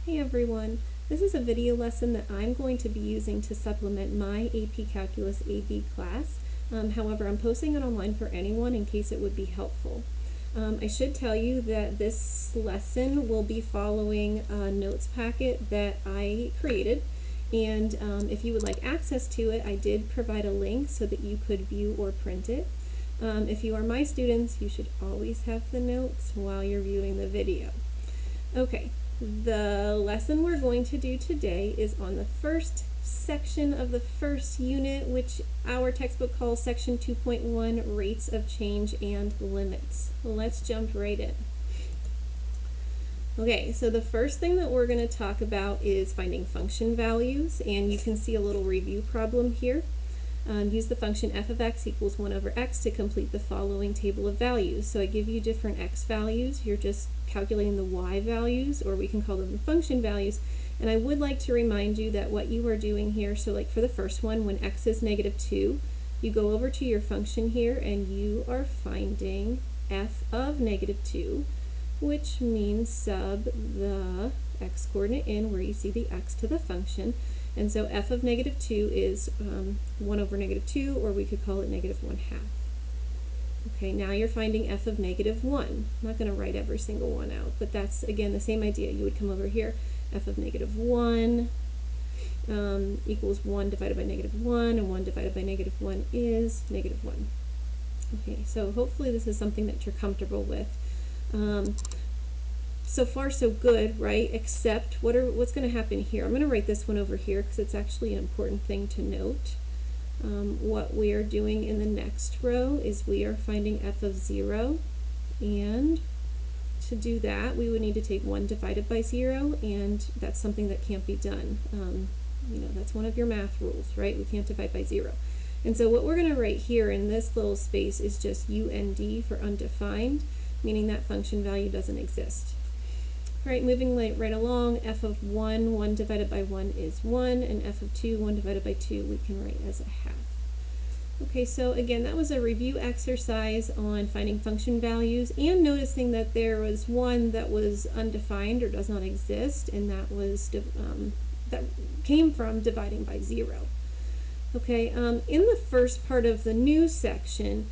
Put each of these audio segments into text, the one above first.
Hey everyone, this is a video lesson that I'm going to be using to supplement my AP Calculus AB class. However, I'm posting it online for anyone in case it would be helpful. I should tell you that this lesson will be following a notes packet that I created, and if you would like access to it, I did provide a link so that you could view or print it. If you are my students, you should always have the notes while you're viewing the video. Okay. The lesson we're going to do today is on the first section of the first unit, which our textbook calls section 2.1, rates of change and limits. Let's jump right in. Okay, so the first thing that we're going to talk about is finding function values, and you can see a little review problem here. Use the function f of x equals 1 over x to complete the following table of values. So I give you different x values. You're just calculating the y values, or we can call them the function values. And I would like to remind you that what you are doing here, so like for the first one, when x is -2, you go over to your function here and you are finding f of -2, which means sub the x coordinate in where you see the x to the function. And so f of -2 is 1 over -2, or we could call it -1/2. Okay, now you're finding f of -1. I'm not going to write every single one out, but that's, again, the same idea. You would come over here, f of -1 equals 1 divided by -1, and 1 divided by -1 is -1. Okay, so hopefully this is something that you're comfortable with. So far so good, right? Except what's going to happen here? I'm going to write this one over here because it's actually an important thing to note. What we are doing in the next row is we are finding f of 0, and to do that we would need to take 1 divided by 0, and that's something that can't be done. You know, that's one of your math rules, right? We can't divide by 0. And so what we're going to write here in this little space is just UND for undefined, meaning that function value doesn't exist. All right, moving right along, f of 1, 1 divided by 1 is 1, and f of 2, 1 divided by 2, we can write as a half. Okay, so again, that was a review exercise on finding function values and noticing that there was one that was undefined or does not exist, and that was that came from dividing by 0. Okay, in the first part of the new section,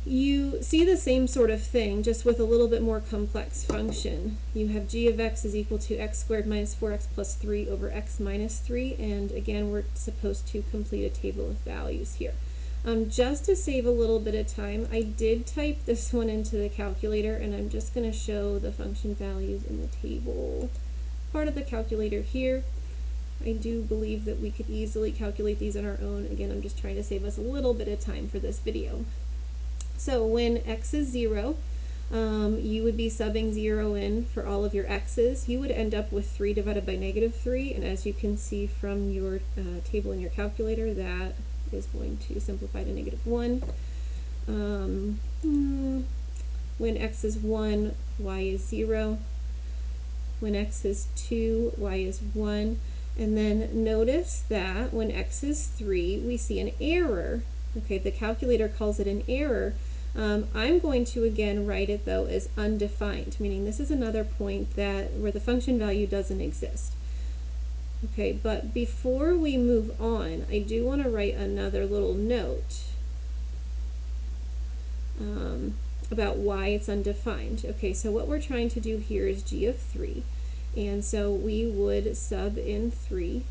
you see the same sort of thing, just with a little bit more complex function. You have g of x is equal to x squared minus 4x plus 3 over x minus 3, and again, we're supposed to complete a table of values here. Just to save a little bit of time, I did type this one into the calculator, and I'm just going to show the function values in the table part of the calculator here. I do believe that we could easily calculate these on our own. Again, I'm just trying to save us a little bit of time for this video. So when x is 0, you would be subbing 0 in for all of your x's. You would end up with 3 divided by -3, and as you can see from your table in your calculator, that is going to simplify to -1. When x is 1, y is 0. When x is 2, y is 1. And then notice that when x is 3, we see an error. Okay, the calculator calls it an error. I'm going to again write it though as undefined, meaning this is another point where the function value doesn't exist. Okay, but before we move on, I do want to write another little note about why it's undefined. Okay, so what we're trying to do here is g of 3, and so we would sub in 3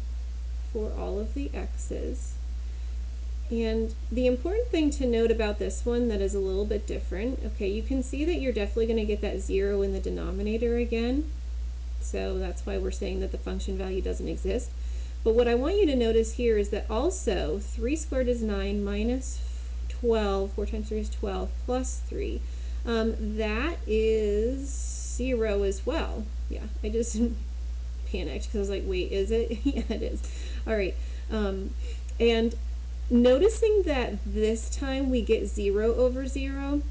for all of the x's. And the important thing to note about this one that is a little bit different, okay, you can see that you're definitely going to get that 0 in the denominator again. So that's why we're saying that the function value doesn't exist. But what I want you to notice here is that also 3 squared is 9 minus 12, 4 times 3 is 12, plus 3. That is 0 as well. Yeah, I just panicked because I was like, wait, is it? Yeah, it is. All right. And noticing that this time we get 0 over 0,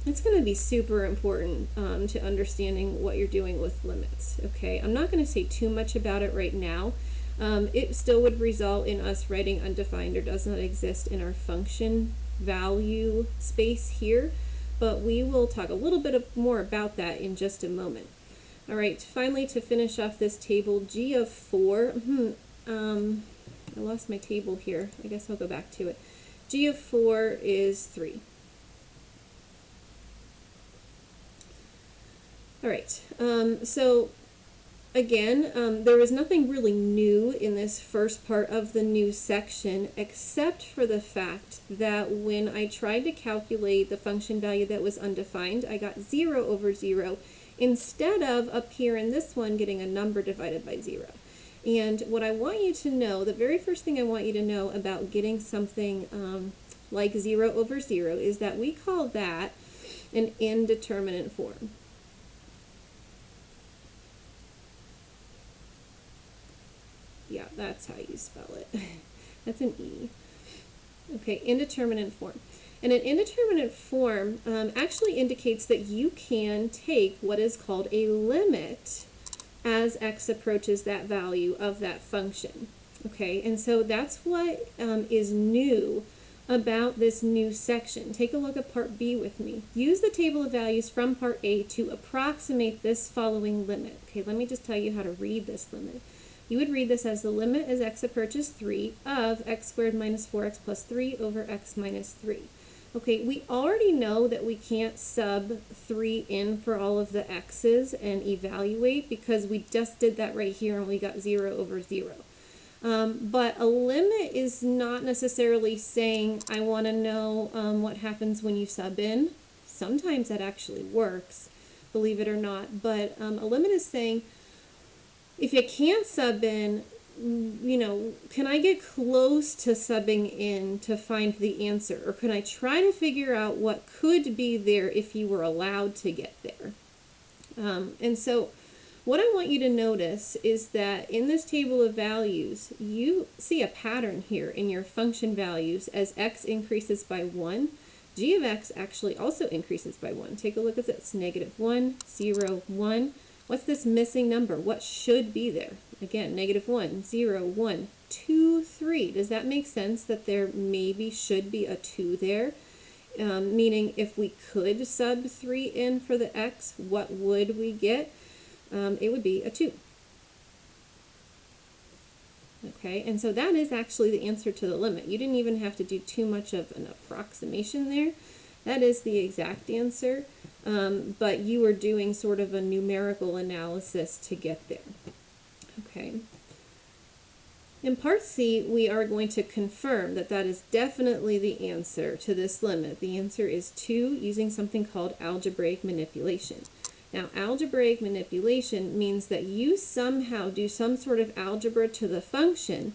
it's going to be super important to understanding what you're doing with limits. Okay, I'm not going to say too much about it right now. It still would result in us writing undefined or does not exist in our function value space here, but we will talk a little bit more about that in just a moment. All right, finally to finish off this table, g of 4, I lost my table here. I guess I'll go back to it. G of 4 is 3. All right, so again, there was nothing really new in this first part of the new section, except for the fact that when I tried to calculate the function value that was undefined, I got 0 over 0, instead of up here in this one getting a number divided by 0. And what I want you to know, the very first thing I want you to know about getting something like 0 over 0 is that we call that an indeterminate form. Yeah, that's how you spell it. That's an E. Okay, indeterminate form. And an indeterminate form actually indicates that you can take what is called a limit as x approaches that value of that function. Okay, and so that's what is new about this new section. Take a look at part B with me. Use the table of values from part A to approximate this following limit. Okay, let me just tell you how to read this limit. You would read this as the limit as x approaches 3 of x squared minus 4x plus 3 over x minus 3. Okay, we already know that we can't sub 3 in for all of the x's and evaluate because we just did that right here and we got 0 over 0. But a limit is not necessarily saying I want to know what happens when you sub in. Sometimes that actually works, believe it or not, but a limit is saying if you can't sub in, you know, can I get close to subbing in to find the answer? Or can I try to figure out what could be there if you were allowed to get there? And so what I want you to notice is that in this table of values, you see a pattern here in your function values. As x increases by 1, g of x actually also increases by 1. Take a look at this, -1, 0, 1. What's this missing number? What should be there? Again, -1, 0, 1, 2, 3. Does that make sense that there maybe should be a 2 there? Meaning if we could sub 3 in for the x, what would we get? It would be a 2. Okay, and so that is actually the answer to the limit. You didn't even have to do too much of an approximation there. That is the exact answer, but you were doing sort of a numerical analysis to get there. Okay. In part C, we are going to confirm that that is definitely the answer to this limit. The answer is 2 using something called algebraic manipulation. Now, algebraic manipulation means that you somehow do some sort of algebra to the function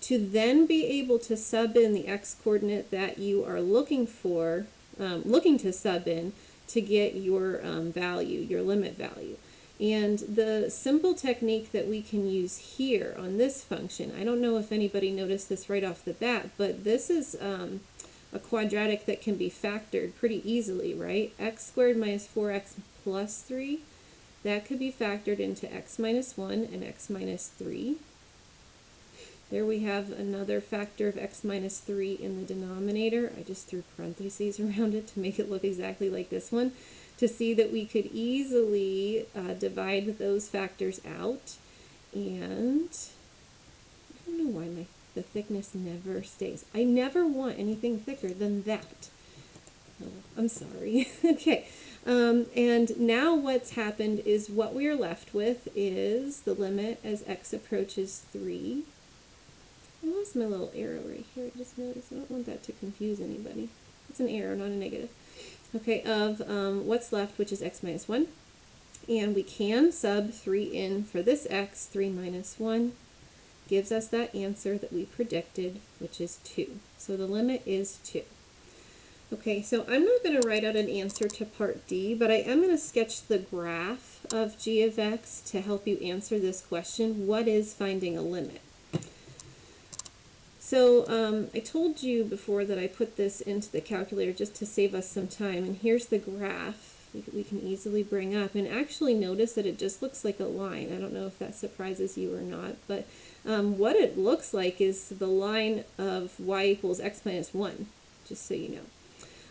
to then be able to sub in the x-coordinate that you are looking for, looking to sub in to get your value, your limit value. And the simple technique that we can use here on this function, I don't know if anybody noticed this right off the bat, but this is a quadratic that can be factored pretty easily, right? X squared minus 4x plus 3, that could be factored into x minus 1 and x minus 3. There we have another factor of x minus 3 in the denominator. I just threw parentheses around it to make it look exactly like this one, to see that we could easily divide those factors out. And I don't know why the thickness never stays. I never want anything thicker than that. Oh, I'm sorry. Okay. And now what's happened is what we are left with is the limit as x approaches 3. I lost my little arrow right here. I just noticed. I don't want that to confuse anybody. It's an arrow, not a negative. Okay, of what's left, which is x minus 1. And we can sub 3 in for this x. 3 minus 1 gives us that answer that we predicted, which is 2. So the limit is 2. Okay, so I'm not going to write out an answer to part D, but I am going to sketch the graph of g of x to help you answer this question. What is finding a limit? So I told you before that I put this into the calculator just to save us some time, and here's the graph we can easily bring up, and actually notice that it just looks like a line. I don't know if that surprises you or not, but what it looks like is the line of y equals x minus 1, just so you know.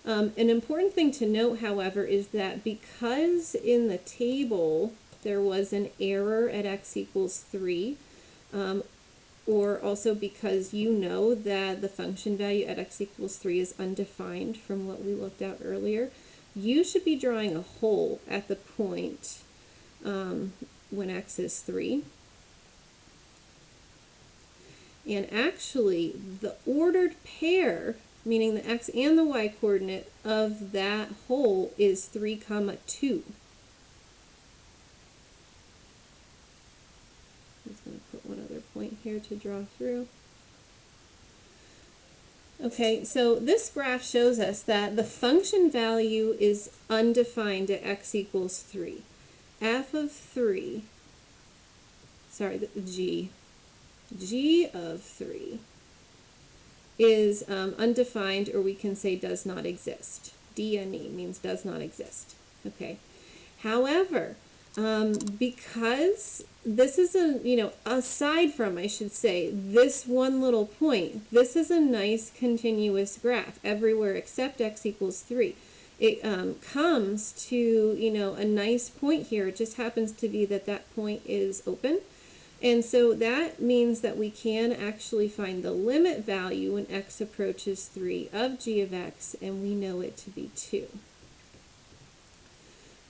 An important thing to note, however, is that because in the table there was an error at x equals 3, or also because you know that the function value at x equals 3 is undefined from what we looked at earlier, you should be drawing a hole at the point when x is 3. And actually, the ordered pair, meaning the x and the y coordinate of that hole, is 3, 2. I'm just going to put one other point here to draw through. Okay, so this graph shows us that the function value is undefined at x equals 3. F of 3, sorry, G of 3 is undefined, or we can say does not exist. DNE means does not exist. Okay. However, because this is aside from, I should say, this one little point, this is a nice continuous graph everywhere except x equals 3. It comes to, a nice point here. It just happens to be that that point is open. And so that means that we can actually find the limit value when x approaches 3 of g of x, and we know it to be 2.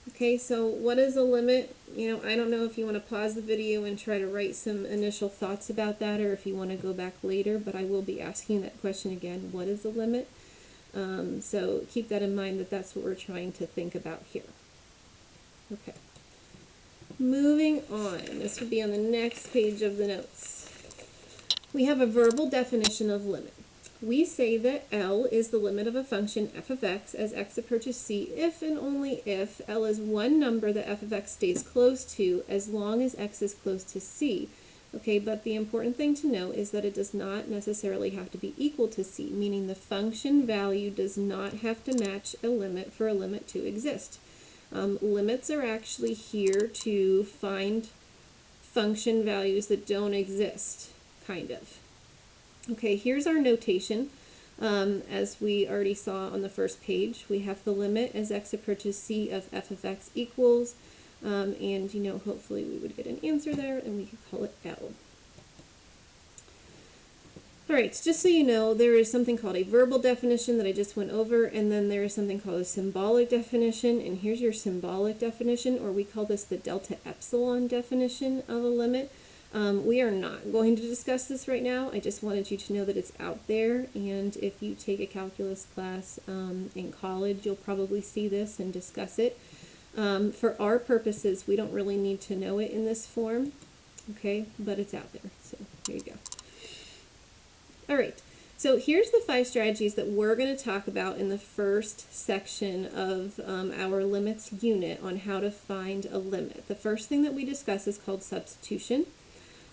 Okay, so what is a limit? I don't know if you want to pause the video and try to write some initial thoughts about that, or if you want to go back later, but I will be asking that question again. What is a limit? So keep that in mind, that that's what we're trying to think about here. Okay. Moving on, this will be on the next page of the notes. We have a verbal definition of limit. We say that L is the limit of a function f of x as x approaches c if and only if L is one number that f of x stays close to as long as x is close to c. Okay, but the important thing to know is that it does not necessarily have to be equal to c, meaning the function value does not have to match a limit for a limit to exist. Limits are actually here to find function values that don't exist, kind of. Okay, here's our notation. As we already saw on the first page, we have the limit as x approaches c of f of x equals, and hopefully we would get an answer there, and we could call it L. Alright, just so you know, there is something called a verbal definition that I just went over, and then there is something called a symbolic definition, and here's your symbolic definition, or we call this the delta epsilon definition of a limit. We are not going to discuss this right now. I just wanted you to know that it's out there, and if you take a calculus class in college, you'll probably see this and discuss it. For our purposes, we don't really need to know it in this form, okay, but it's out there, so here you go. All right, so here's the 5 strategies that we're going to talk about in the first section of our limits unit on how to find a limit. The first thing that we discuss is called substitution.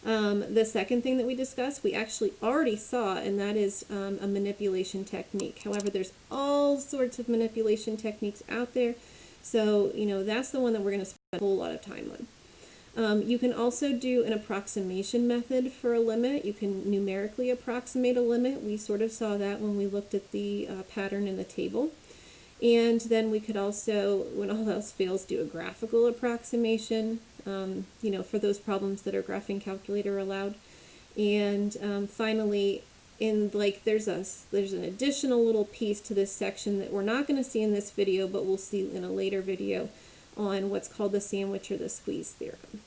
The second thing that we discuss, we actually already saw, and that is a manipulation technique. However, there's all sorts of manipulation techniques out there, so that's the one that we're going to spend a whole lot of time on. You can also do an approximation method for a limit. You can numerically approximate a limit. We sort of saw that when we looked at the pattern in the table. And then we could also, when all else fails, do a graphical approximation, for those problems that are graphing calculator allowed. And finally, there's an additional little piece to this section that we're not going to see in this video, but we'll see in a later video, on what's called the sandwich or the squeeze theorem.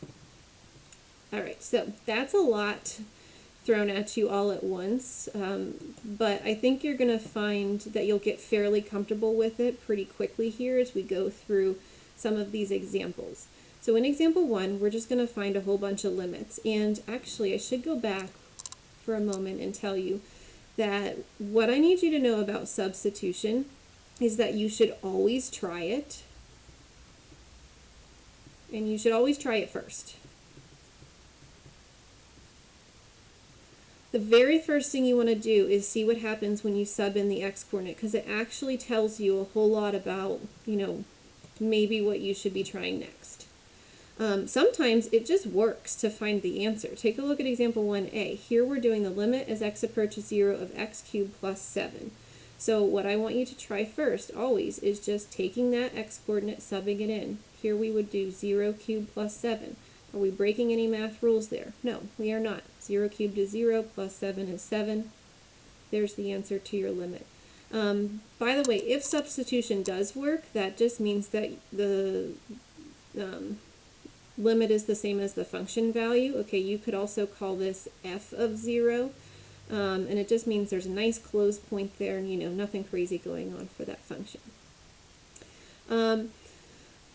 Alright, so that's a lot thrown at you all at once, but I think you're going to find that you'll get fairly comfortable with it pretty quickly here as we go through some of these examples. So in example 1, we're just going to find a whole bunch of limits, and actually I should go back for a moment and tell you that what I need you to know about substitution is that you should always try it. And you should always try it first. The very first thing you want to do is see what happens when you sub in the x-coordinate, because it actually tells you a whole lot about, maybe what you should be trying next. Sometimes it just works to find the answer. Take a look at example 1a. Here we're doing the limit as x approaches 0 of x cubed plus 7. So what I want you to try first, always, is just taking that x-coordinate, subbing it in. Here we would do 0 cubed plus 7. Are we breaking any math rules there? No, we are not. 0 cubed is 0, plus 7 is 7. There's the answer to your limit. By the way, if substitution does work, that just means that the limit is the same as the function value. Okay, you could also call this f of 0, and it just means there's a nice closed point there, and nothing crazy going on for that function.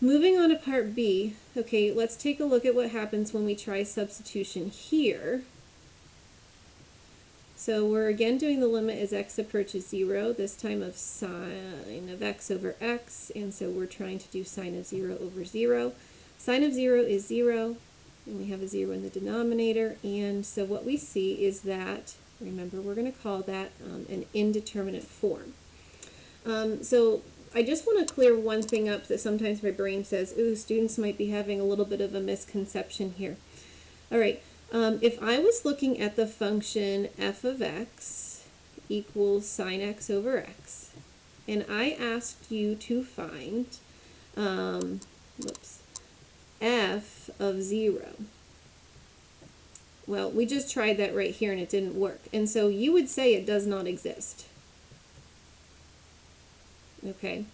Moving on to part B, okay, let's take a look at what happens when we try substitution here. So we're again doing the limit as x approaches 0, this time of sine of x over x, and so we're trying to do sine of 0 over 0. Sine of 0 is 0, and we have a 0 in the denominator, and so what we see is that, remember, we're going to call that an indeterminate form. So I just want to clear one thing up that sometimes my brain says, ooh, students might be having a little bit of a misconception here. All right, if I was looking at the function f of x equals sine x over x, and I asked you to find f of 0, well, we just tried that right here and it didn't work. And so you would say it does not exist. Okay?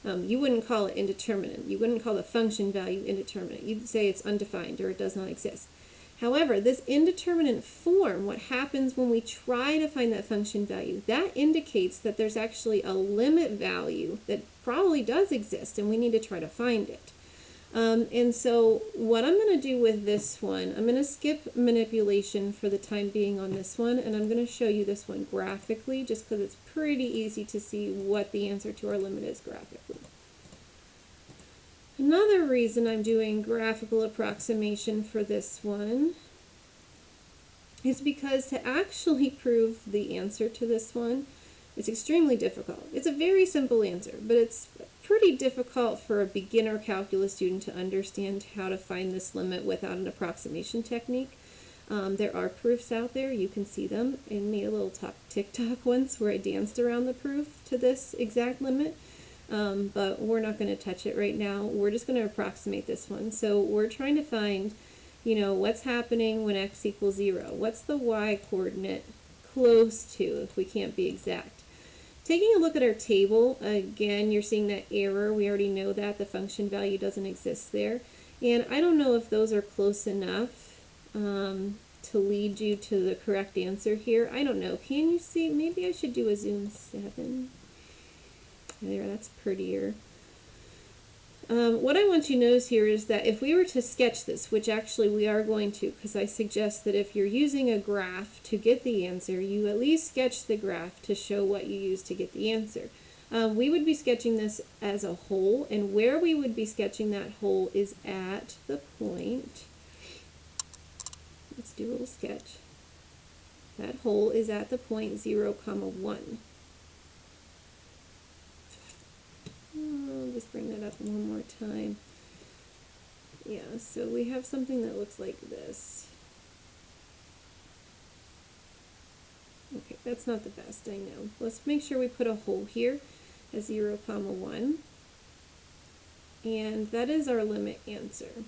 You wouldn't call it indeterminate. You wouldn't call the function value indeterminate. You'd say it's undefined or it does not exist. However, this indeterminate form, what happens when we try to find that function value, that indicates that there's actually a limit value that probably does exist and we need to try to find it. And so what I'm going to do with this one, I'm going to skip manipulation for the time being on this one, and I'm going to show you this one graphically just because it's pretty easy to see what the answer to our limit is graphically. Another reason I'm doing graphical approximation for this one is because to actually prove the answer to this one, it's extremely difficult. It's a very simple answer, but it's pretty difficult for a beginner calculus student to understand how to find this limit without an approximation technique. There are proofs out there. You can see them. I made a little TikTok once where I danced around the proof to this exact limit, but we're not going to touch it right now. We're just going to approximate this one. So we're trying to find, what's happening when x equals 0. What's the y coordinate close to if we can't be exact? Taking a look at our table, again, you're seeing that error. We already know that the function value doesn't exist there. And I don't know if those are close enough to lead you to the correct answer here. I don't know. Can you see? Maybe I should do a zoom 7. There, that's prettier. What I want you to notice here is that if we were to sketch this, which actually we are going to, because I suggest that if you're using a graph to get the answer, you at least sketch the graph to show what you use to get the answer. We would be sketching this as a hole, and where we would be sketching that hole is at the point, let's do a little sketch. That hole is at the point 0, 1. I'll just bring that up one more time. Yeah, so we have something that looks like this. Okay, that's not the best, I know. Let's make sure we put a hole here at 0, 1. And that is our limit answer.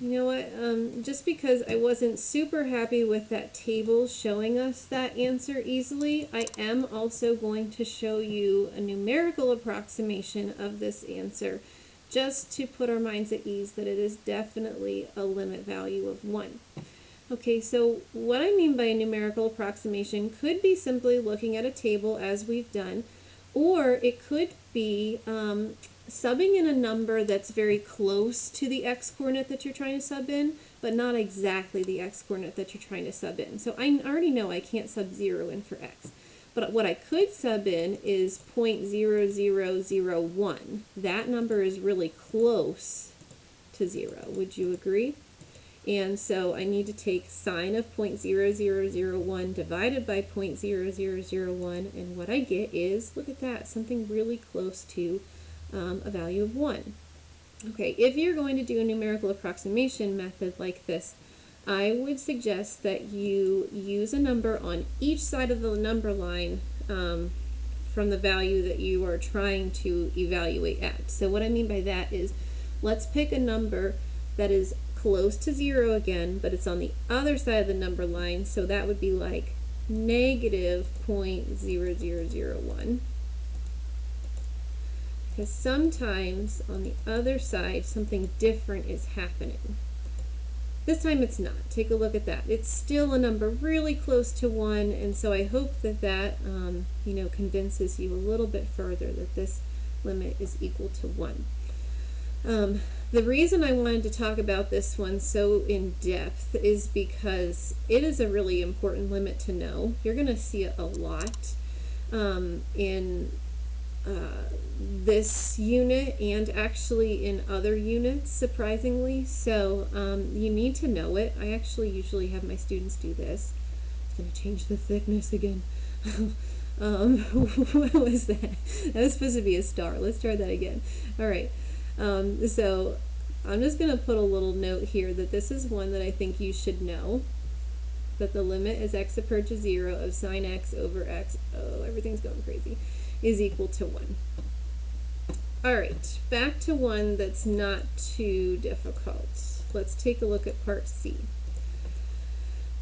You know what, just because I wasn't super happy with that table showing us that answer easily, I am also going to show you a numerical approximation of this answer, just to put our minds at ease that it is definitely a limit value of 1. Okay, so what I mean by a numerical approximation could be simply looking at a table as we've done, or it could be subbing in a number that's very close to the x-coordinate that you're trying to sub in, but not exactly the x-coordinate that you're trying to sub in. So I already know I can't sub 0 in for x. But what I could sub in is 0.0001. That number is really close to 0. Would you agree? And so I need to take sine of 0.0001 divided by 0.0001, and what I get is, look at that, something really close to a value of 1. Okay, if you're going to do a numerical approximation method like this, I would suggest that you use a number on each side of the number line from the value that you are trying to evaluate at. So what I mean by that is, let's pick a number that is close to 0 again, but it's on the other side of the number line, so that would be like negative 0.0001. Because sometimes on the other side something different is happening. This time it's not. Take a look at that. It's still a number really close to 1, and so I hope that that convinces you a little bit further that this limit is equal to 1. The reason I wanted to talk about this one so in depth is because it is a really important limit to know. You're going to see it a lot in this unit and actually in other units, surprisingly. So you need to know it. I actually usually have my students do this. It's going to change the thickness again. What was that? That was supposed to be a star. Let's try that again. All right. So I'm just going to put a little note here that this is one that I think you should know, that the limit as x approaches 0 of sine x over x, oh, everything's going crazy, is equal to 1. All right, back to one that's not too difficult. Let's take a look at part C.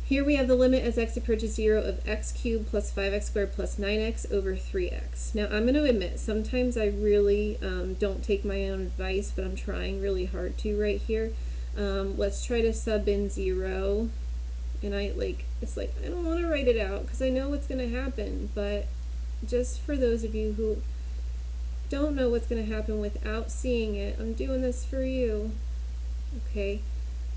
Here we have the limit as x approaches 0 of x cubed plus 5x squared plus 9x over 3x. Now I'm going to admit, sometimes I really don't take my own advice, but I'm trying really hard to right here. Let's try to sub in 0. And it's like, I don't want to write it out because I know what's going to happen, but just for those of you who don't know what's going to happen without seeing it, I'm doing this for you. Okay.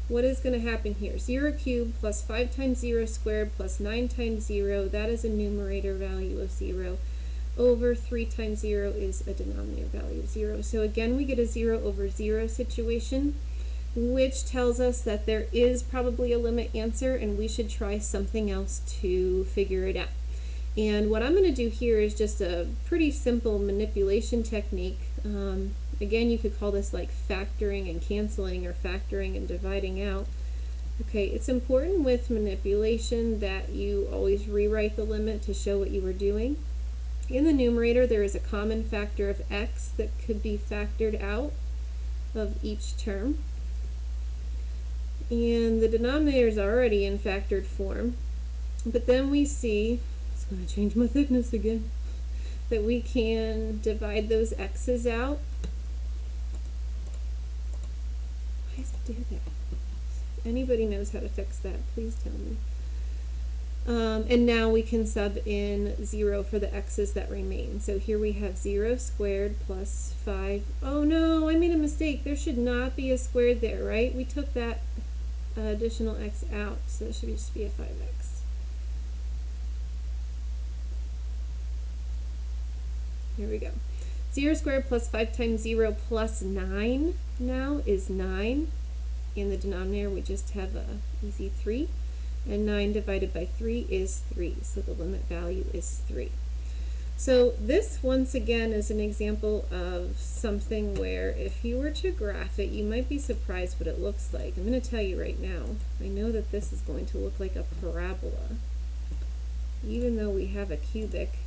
What is going to happen here? 0 cubed plus 5 times 0 squared plus 9 times 0, that is a numerator value of 0, over 3 times 0 is a denominator value of 0. So again, we get a 0 over 0 situation, which tells us that there is probably a limit answer and we should try something else to figure it out. And what I'm going to do here is just a pretty simple manipulation technique. Again, you could call this like factoring and canceling, or factoring and dividing out. Okay, it's important with manipulation that you always rewrite the limit to show what you were doing. In the numerator, there is a common factor of x that could be factored out of each term. And the denominator is already in factored form. But then we see, it's going to change my thickness again, that we can divide those x's out. Why does it do that? If anybody knows how to fix that, please tell me. And now we can sub in 0 for the x's that remain. So here we have 0 squared plus 5. Oh no, I made a mistake. There should not be a squared there, right? We took that additional x out, so it should just be a 5x. Here we go. 0 squared plus 5 times 0 plus 9 now is 9. In the denominator, we just have a easy 3. And 9 divided by 3 is 3. So the limit value is 3. So this, once again, is an example of something where if you were to graph it, you might be surprised what it looks like. I'm going to tell you right now, I know that this is going to look like a parabola, even though we have a cubic.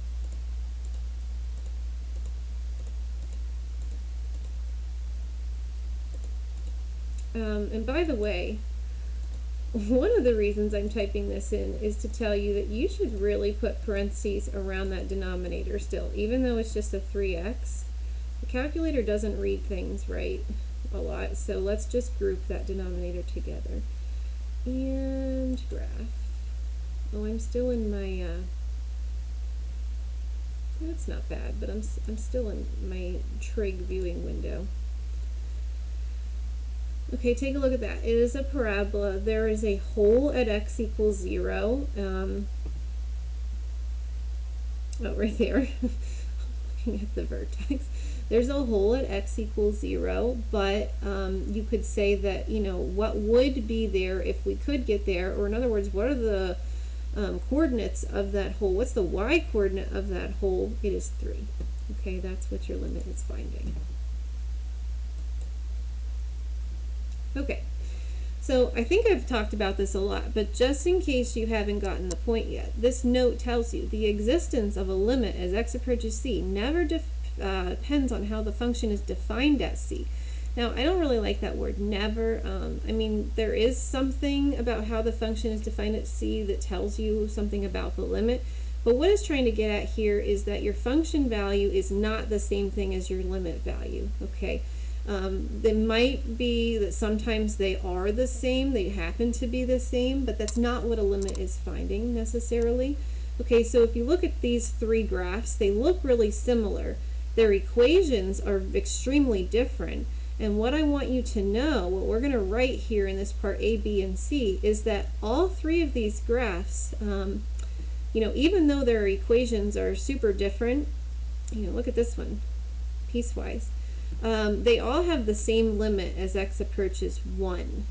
And by the way, one of the reasons I'm typing this in is to tell you that you should really put parentheses around that denominator still, even though it's just a 3x. The calculator doesn't read things right a lot, so let's just group that denominator together. And graph. Oh, I'm still in my, that's not bad, but I'm still in my trig viewing window. Okay, take a look at that. It is a parabola. There is a hole at x equals 0. Oh, right there. Looking at the vertex. There's a hole at x equals 0, but you could say that, what would be there if we could get there, or in other words, what are the coordinates of that hole? What's the y coordinate of that hole? It is 3. Okay, that's what your limit is finding. Okay, So I think I've talked about this a lot, but just in case you haven't gotten the point yet, this note tells you the existence of a limit as x approaches c never depends on how the function is defined at c. Now, I don't really like that word never. I mean, there is something about how the function is defined at c that tells you something about the limit, but what it's trying to get at here is that your function value is not the same thing as your limit value, okay? It might be that sometimes they are the same, they happen to be the same, but that's not what a limit is finding necessarily. Okay, so if you look at these three graphs, they look really similar. Their equations are extremely different, and what I want you to know, what we're going to write here in this part A, B, and C, is that all three of these graphs, you know, even though their equations are super different, you know, look at this one, piecewise. They all have the same limit as x approaches 1.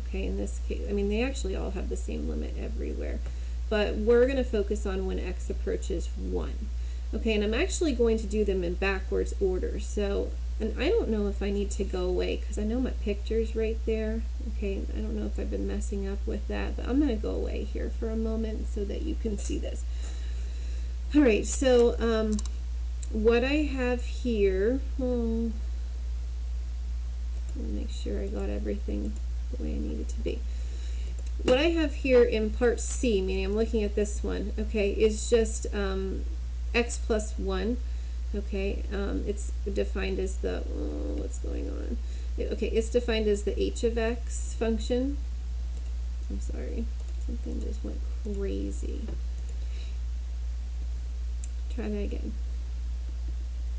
Okay, in this case, I mean, they actually all have the same limit everywhere, but we're going to focus on when x approaches 1. Okay, and I'm actually going to do them in backwards order. So, and I don't know if I need to go away because I know my picture's right there. Okay, I don't know if I've been messing up with that, but I'm going to go away here for a moment so that you can see this. All right, so what I have here, let me make sure I got everything the way I need it to be. What I have here in part C, meaning I'm looking at this one, okay, is just x plus 1. Okay, it's defined as the, what's going on? Okay, it's defined as the h of x function. I'm sorry, something just went crazy. Try that again.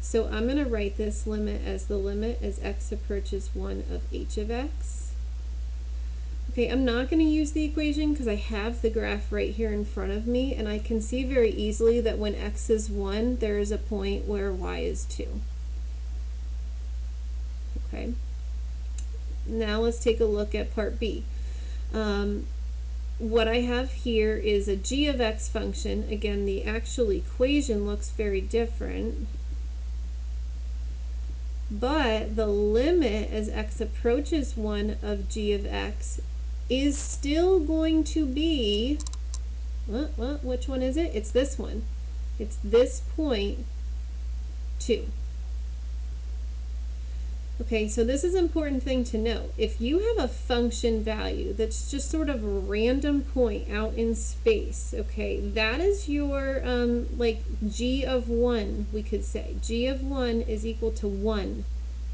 So I'm going to write this limit as the limit as x approaches 1 of h of x. Okay, I'm not going to use the equation because I have the graph right here in front of me, and I can see very easily that when x is 1, there is a point where y is 2. Okay, now let's take a look at part B. What I have here is a g of x function. Again, the actual equation looks very different, but the limit as x approaches 1 of g of x is still going to be, which one is it? It's this one. It's this point 2. Okay, so this is an important thing to note. If you have a function value that's just sort of a random point out in space, okay, that is your, like g of 1, we could say. G of 1 is equal to 1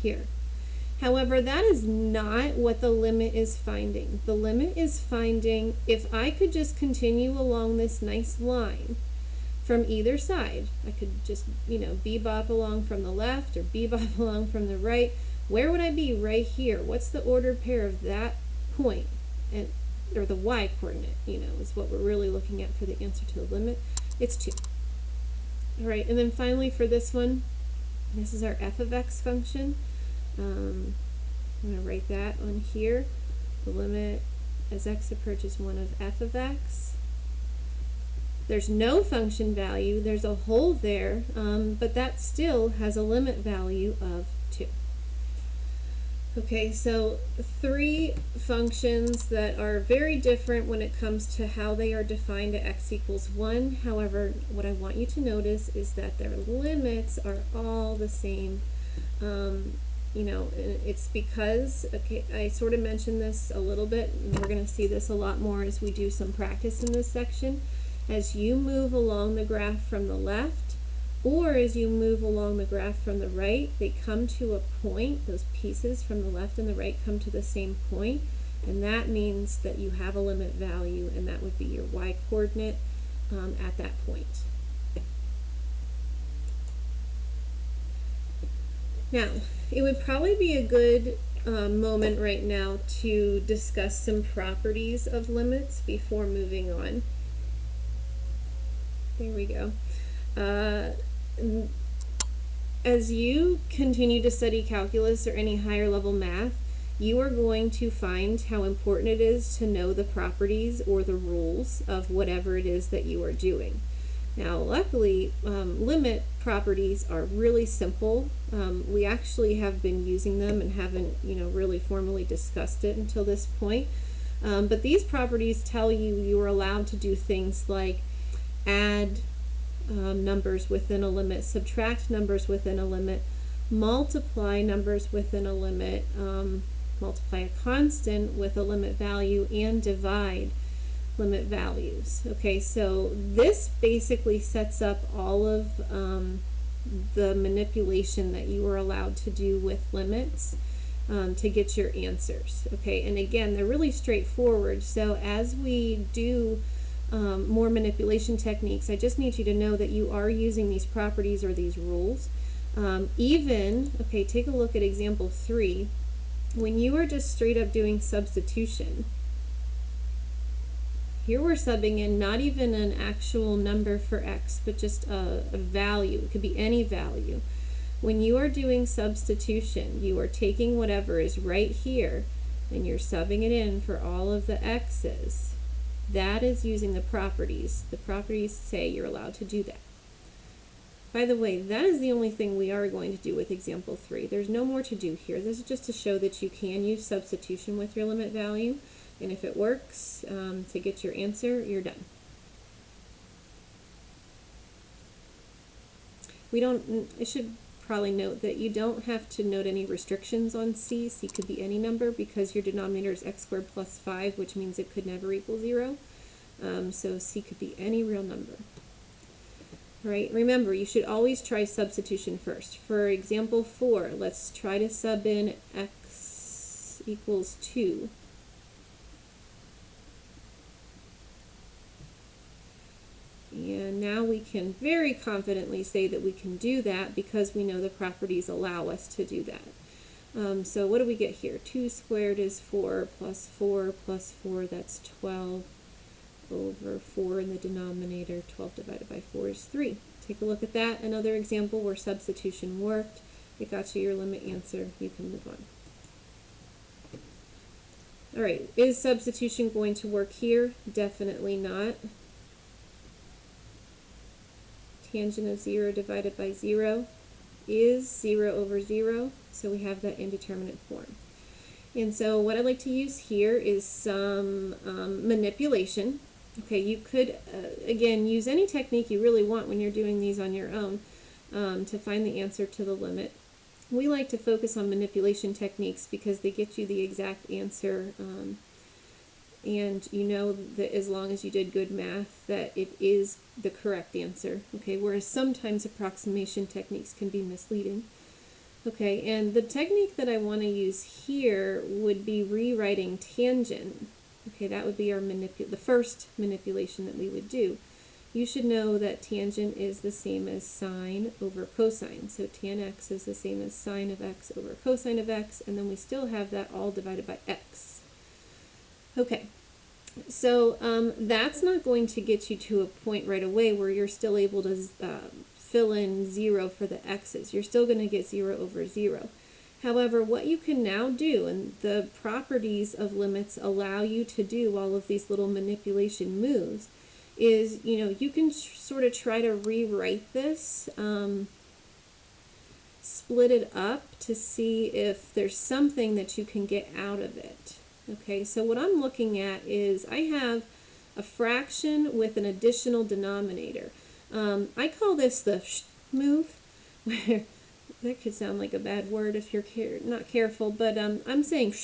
here. However, that is not what the limit is finding. The limit is finding if I could just continue along this nice line from either side. I could just, you know, bebop along from the left or bebop along from the right. Where would I be? Right here. What's the ordered pair of that point? And, or the y coordinate, you know, is what we're really looking at for the answer to the limit. It's 2. All right, and then finally for this one, this is our f of x function. I'm going to write that on here. The limit as x approaches 1 of f of x. There's no function value. There's a hole there, but that still has a limit value of 2. Okay, so 3 functions that are very different when it comes to how they are defined at x equals 1. However, what I want you to notice is that their limits are all the same. You know, it's because, okay, I sort of mentioned this a little bit, and we're going to see this a lot more as we do some practice in this section. As you move along the graph from the left, or as you move along the graph from the right, they come to a point, those pieces from the left and the right come to the same point, and that means that you have a limit value, and that would be your y coordinate at that point. Now, it would probably be a good moment right now to discuss some properties of limits before moving on. There we go. As you continue to study calculus or any higher level math, you are going to find how important it is to know the properties or the rules of whatever it is that you are doing. Now, luckily, limit properties are really simple. We actually have been using them and haven't, really formally discussed it until this point. But these properties tell you are allowed to do things like add numbers within a limit, subtract numbers within a limit, multiply numbers within a limit, multiply a constant with a limit value, and divide limit values. Okay, so this basically sets up all of the manipulation that you are allowed to do with limits to get your answers. Okay, and again, they're really straightforward. So as we do more manipulation techniques, I just need you to know that you are using these properties or these rules. Okay, take a look at example 3. When you are just straight up doing substitution, here we're subbing in not even an actual number for x, but just a value. It could be any value. When you are doing substitution, you are taking whatever is right here and you're subbing it in for all of the x's. That is using the properties. The properties say you're allowed to do that. By the way, that is the only thing we are going to do with example 3. There's no more to do here. This is just to show that you can use substitution with your lit value. And if it works to get your answer, you're done. I should probably note that you don't have to note any restrictions on C. C could be any number because your denominator is x squared plus 5, which means it could never equal 0. So C could be any real number. All right, remember, you should always try substitution first. For example 4, let's try to sub in x equals 2. And now we can very confidently say that we can do that because we know the properties allow us to do that. So what do we get here? 2 squared is 4 plus 4 plus 4, that's 12 over 4 in the denominator. 12 divided by 4 is 3. Take a look at that. Another example where substitution worked. It got you your limit answer. You can move on. All right, is substitution going to work here? Definitely not. Tangent of 0 divided by 0 is 0 over 0, so we have that indeterminate form. And so what I'd like to use here is some manipulation. Okay, you could, again, use any technique you really want when you're doing these on your own to find the answer to the limit. We like to focus on manipulation techniques because they get you the exact answer, and you know that as long as you did good math that it is the correct answer. Okay, whereas sometimes approximation techniques can be misleading. Okay, and the technique that I want to use here would be rewriting tangent. Okay, that would be our the first manipulation that we would do. You should know that tangent is the same as sine over cosine. So tan x is the same as sine of x over cosine of x, and then we still have that all divided by x. Okay, so that's not going to get you to a point right away where you're still able to fill in 0 for the x's. You're still going to get 0 over 0. However, what you can now do, and the properties of limits allow you to do all of these little manipulation moves, is, you can sort of try to rewrite this, split it up to see if there's something that you can get out of it. Okay, so what I'm looking at is I have a fraction with an additional denominator. I call this the move, where that could sound like a bad word if you're not careful, but I'm saying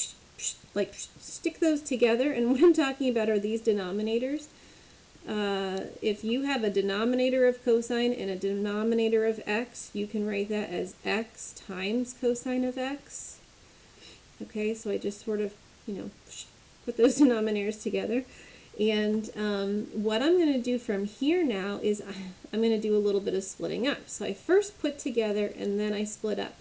like stick those together, and what I'm talking about are these denominators. If you have a denominator of cosine and a denominator of x, you can write that as x times cosine of x. Okay, so I just sort of, put those denominators together. And what I'm going to do from here now is I'm going to do a little bit of splitting up. So I first put together and then I split up.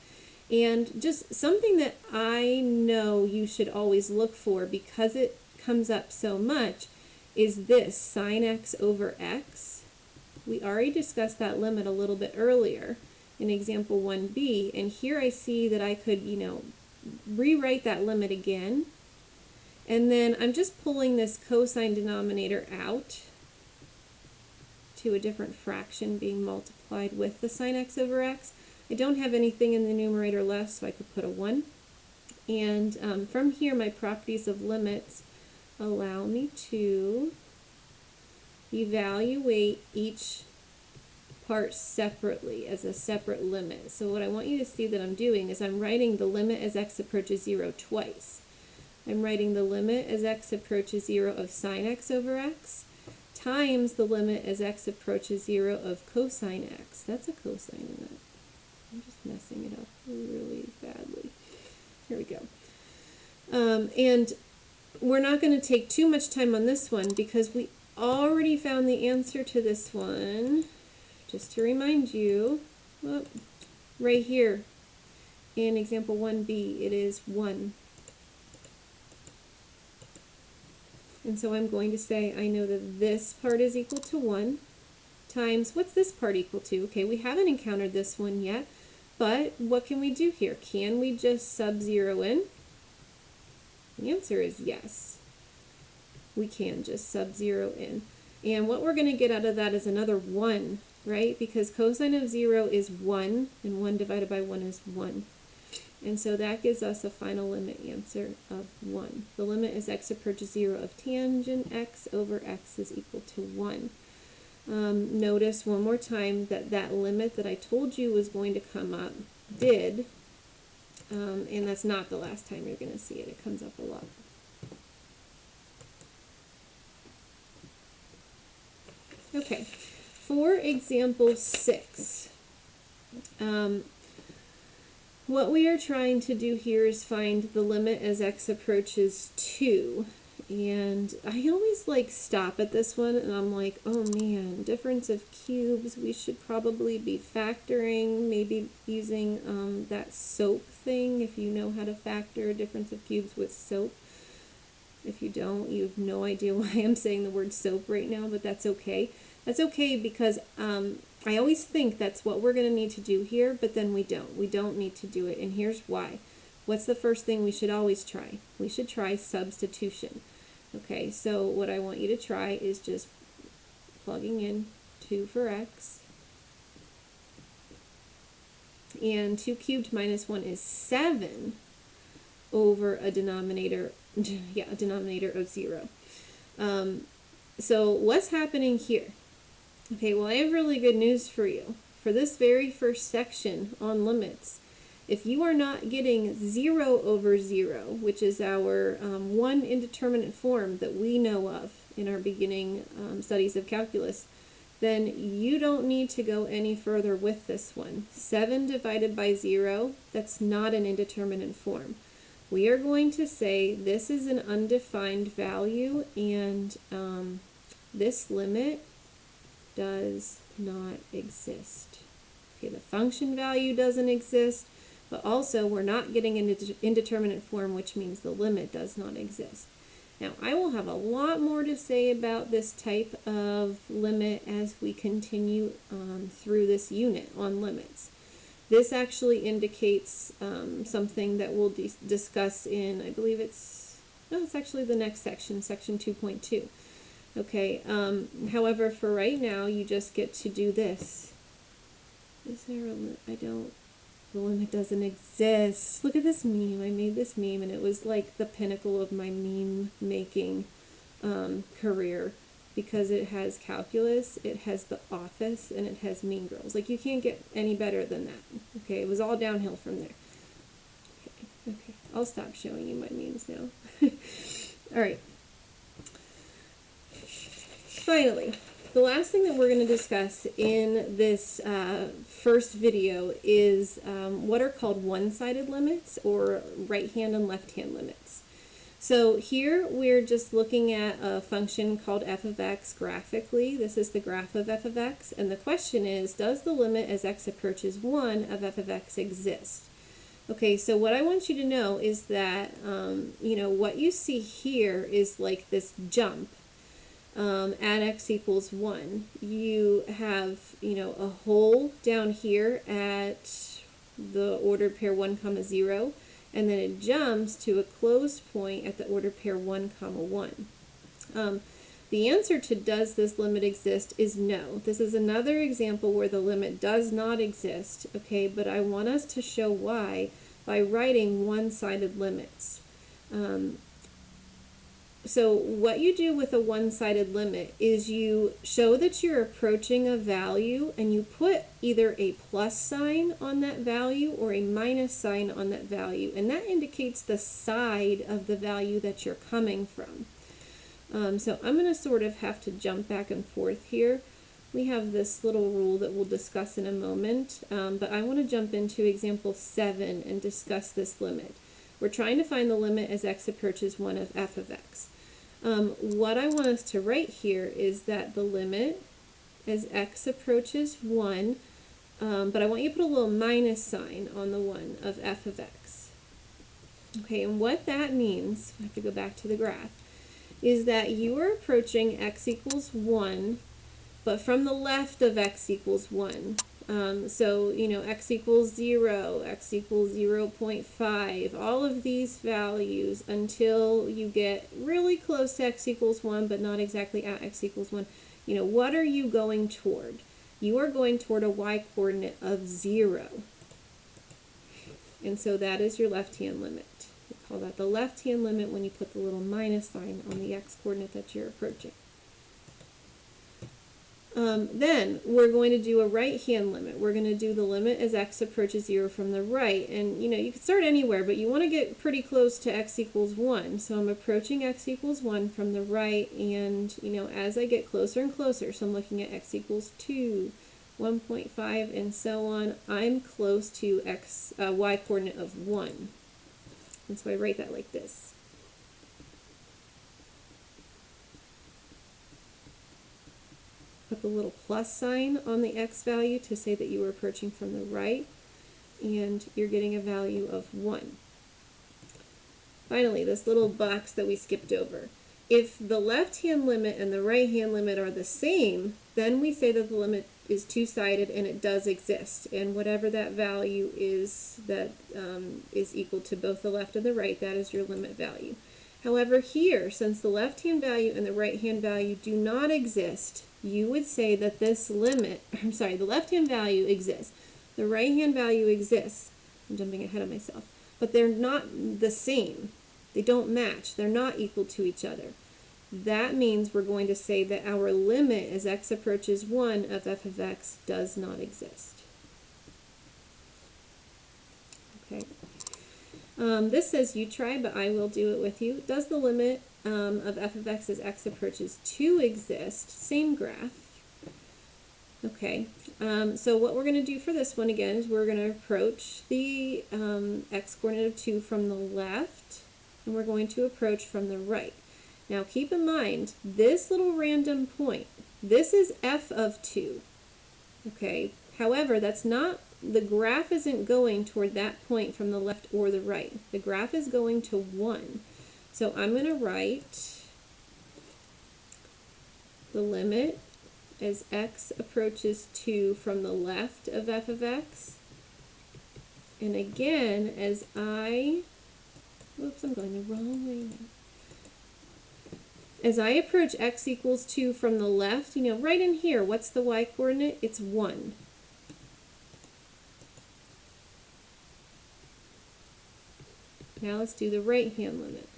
And just something that I know you should always look for, because it comes up so much, is this sine x over x. We already discussed that limit a little bit earlier in example 1b, and here I see that I could, rewrite that limit again. And then I'm just pulling this cosine denominator out to a different fraction being multiplied with the sine x over x. I don't have anything in the numerator left, so I could put a 1. And from here, my properties of limits allow me to evaluate each part separately as a separate limit. So what I want you to see that I'm doing is I'm writing the limit as x approaches 0 twice. I'm writing the limit as x approaches 0 of sine x over x times the limit as x approaches 0 of cosine x. That's a cosine in that. I'm just messing it up really badly. Here we go. And we're not going to take too much time on this one because we already found the answer to this one. Just to remind you, right here in example 1b, it is 1. And so I'm going to say I know that this part is equal to 1 times, what's this part equal to? Okay, we haven't encountered this one yet, but what can we do here? Can we just sub-zero in? The answer is yes. We can just sub-zero in. And what we're going to get out of that is another 1, right? Because cosine of 0 is 1, and 1 divided by 1 is 1. And so that gives us a final limit answer of 1. The limit as x approaches 0 of tangent x over x is equal to 1. Notice one more time that that limit that I told you was going to come up did, and that's not the last time you're going to see it. It comes up a lot. Okay, for example 6, what we are trying to do here is find the limit as x approaches 2. And I always stop at this one and I'm like, oh man, difference of cubes, we should probably be factoring, maybe using that SOAP thing, if you know how to factor difference of cubes with SOAP. If you don't, you have no idea why I'm saying the word SOAP right now, but that's okay. That's okay because I always think that's what we're going to need to do here, but then we don't. We don't need to do it, and here's why. What's the first thing we should always try? We should try substitution. Okay, so what I want you to try is just plugging in 2 for x, and 2 cubed minus 1 is 7 over a denominator, a denominator of 0. So what's happening here? Okay, well, I have really good news for you. For this very first section on limits, if you are not getting 0 over 0, which is our one indeterminate form that we know of in our beginning studies of calculus, then you don't need to go any further with this one. 7 divided by 0, that's not an indeterminate form. We are going to say this is an undefined value, and this limit does not exist. Okay, the function value doesn't exist, but also we're not getting an indeterminate form, which means the limit does not exist. Now, I will have a lot more to say about this type of limit as we continue through this unit on limits. This actually indicates something that we'll discuss in, I believe it's actually the next section, section 2.2. Okay, however, for right now, you just get to do this. Is there a limit? The limit doesn't exist. Look at this meme. I made this meme, and it was like the pinnacle of my meme making career, because it has calculus, it has The Office, and it has Mean Girls. Like, you can't get any better than that. Okay, it was all downhill from there. Okay, I'll stop showing you my memes now. All right. Finally, the last thing that we're going to discuss in this first video is what are called one-sided limits, or right-hand and left-hand limits. So here we're just looking at a function called f of x graphically. This is the graph of f of x, and the question is, does the limit as x approaches 1 of f of x exist? Okay, so what I want you to know is that, what you see here is like this jump. At x equals 1, you have, a hole down here at the ordered pair 1, 0, and then it jumps to a closed point at the ordered pair 1, 1. The answer to does this limit exist is no. This is another example where the limit does not exist, okay, but I want us to show why by writing one-sided limits. So what you do with a one-sided limit is you show that you're approaching a value and you put either a plus sign on that value or a minus sign on that value, and that indicates the side of the value that you're coming from. So I'm going to sort of have to jump back and forth here. We have this little rule that we'll discuss in a moment, but I want to jump into example 7 and discuss this limit. We're trying to find the limit as x approaches 1 of f of x. What I want us to write here is that the limit as x approaches 1, but I want you to put a little minus sign on the 1 of f of x. Okay, and what that means, I have to go back to the graph, is that you are approaching x equals 1, but from the left of x equals 1. So, you know, x equals 0, x equals 0.5, all of these values until you get really close to x equals 1, but not exactly at x equals 1. You know, what are you going toward? You are going toward a y-coordinate of 0. And so that is your left-hand limit. We call that the left-hand limit when you put the little minus sign on the x-coordinate that you're approaching. Then we're going to do a right-hand limit. We're going to do the limit as x approaches 0 from the right. And, you know, you can start anywhere, but you want to get pretty close to x equals 1. So I'm approaching x equals 1 from the right, and, you know, as I get closer and closer, so I'm looking at x equals 2, 1.5, and so on, I'm close to y-coordinate of 1. And so I write that like this. Put the little plus sign on the x value to say that you were approaching from the right, and you're getting a value of 1. Finally, this little box that we skipped over. If the left-hand limit and the right-hand limit are the same, then we say that the limit is two-sided and it does exist, and whatever that value is that is equal to both the left and the right, that is your limit value. However, here, since the left-hand value and the right-hand value do not exist, you would say that this limit, the left-hand value exists, the right-hand value exists. I'm jumping ahead of myself, but they're not the same. They don't match. They're not equal to each other. That means we're going to say that our limit as x approaches 1 of f of x does not exist. Okay. This says you try, but I will do it with you. Does the limit of f of x as x approaches 2 exist? Same graph. Okay, so what we're going to do for this one again is we're going to approach the x-coordinate of 2 from the left, and we're going to approach from the right. Now keep in mind, this little random point, this is f of 2. Okay, however, that's not, the graph isn't going toward that point from the left or the right. The graph is going to 1. So I'm going to write the limit as x approaches 2 from the left of f of x. And again, as whoops, I'm going the wrong way now. As I approach x equals 2 from the left, you know, right in here, what's the y-coordinate? It's 1. Now let's do the right-hand limit.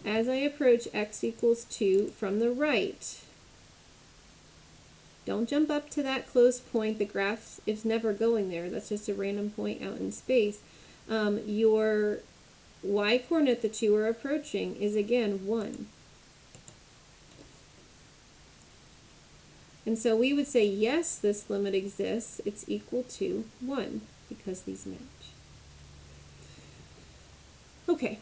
As I approach x equals 2 from the right, don't jump up to that close point. The graph is never going there. That's just a random point out in space. Your y-coordinate that you are approaching is again 1. And so we would say, yes, this limit exists. It's equal to 1 because these match. Okay,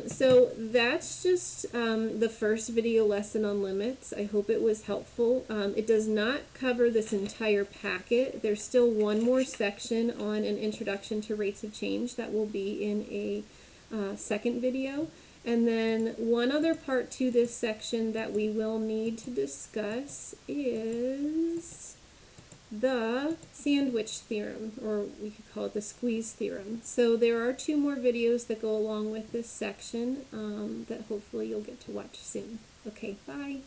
so that's just the first video lesson on limits. I hope it was helpful. It does not cover this entire packet. There's still one more section on an introduction to rates of change that will be in a second video. And then one other part to this section that we will need to discuss is the sandwich theorem, or we could call it the squeeze theorem. So there are 2 more videos that go along with this section that hopefully you'll get to watch soon. Okay, bye.